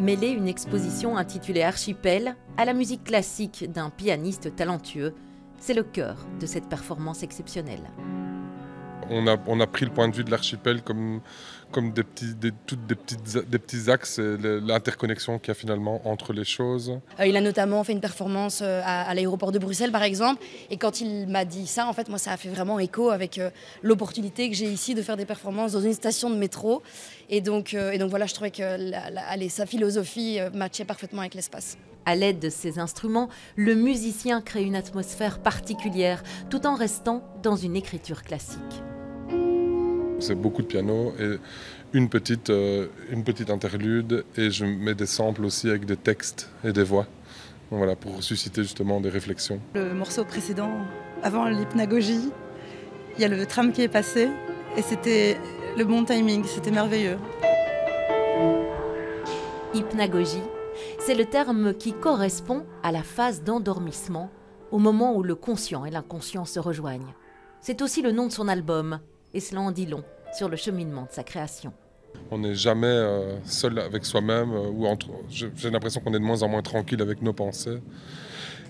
Mêler une exposition intitulée Archipel à la musique classique d'un pianiste talentueux, c'est le cœur de cette performance exceptionnelle. On a pris le point de vue de l'archipel comme des petits axes, et l'interconnexion qu'il y a finalement entre les choses. Il a notamment fait une performance à l'aéroport de Bruxelles par exemple, et quand il m'a dit ça, en fait, moi ça a fait vraiment écho avec l'opportunité que j'ai ici de faire des performances dans une station de métro. Et donc voilà, je trouvais que sa philosophie matchait parfaitement avec l'espace. À l'aide de ces instruments, le musicien crée une atmosphère particulière, tout en restant dans une écriture classique. C'est beaucoup de piano et une petite interlude, et je mets des samples aussi avec des textes et des voix, voilà, pour susciter justement des réflexions. Le morceau précédent, avant l'hypnagogie, il y a le tram qui est passé et c'était le bon timing, c'était merveilleux. Hypnagogie, c'est le terme qui correspond à la phase d'endormissement, au moment où le conscient et l'inconscient se rejoignent. C'est aussi le nom de son album, et cela en dit long sur le cheminement de sa création. On n'est jamais seul avec soi-même, j'ai l'impression qu'on est de moins en moins tranquille avec nos pensées.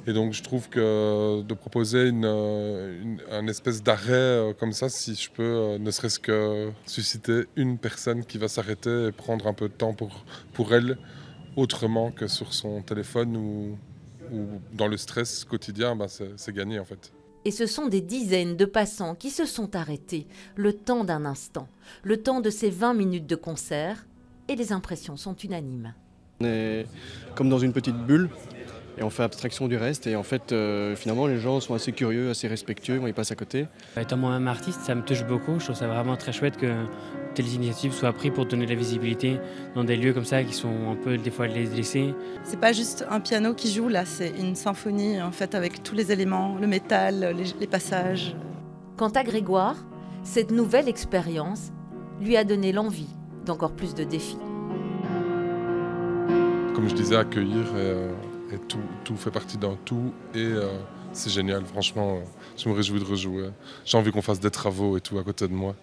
Et donc je trouve que de proposer un espèce d'arrêt comme ça, si je peux, ne serait-ce que susciter une personne qui va s'arrêter et prendre un peu de temps pour elle, autrement que sur son téléphone ou dans le stress quotidien, c'est gagné en fait. Et ce sont des dizaines de passants qui se sont arrêtés, le temps d'un instant, le temps de ces 20 minutes de concert, et les impressions sont unanimes. On est comme dans une petite bulle, et on fait abstraction du reste, et en fait, finalement, les gens sont assez curieux, assez respectueux quand ils passent à côté. Étant moi-même artiste, ça me touche beaucoup. Je trouve ça vraiment très chouette que telles initiatives soient prises pour donner de la visibilité dans des lieux comme ça qui sont un peu des fois délaissés. C'est pas juste un piano qui joue là, c'est une symphonie en fait avec tous les éléments, le métal, les passages. Quant à Grégoire, cette nouvelle expérience lui a donné l'envie d'encore plus de défis. Comme je disais, accueillir et tout fait partie d'un tout, et c'est génial, franchement, je me réjouis de rejouer. J'ai envie qu'on fasse des travaux et tout à côté de moi.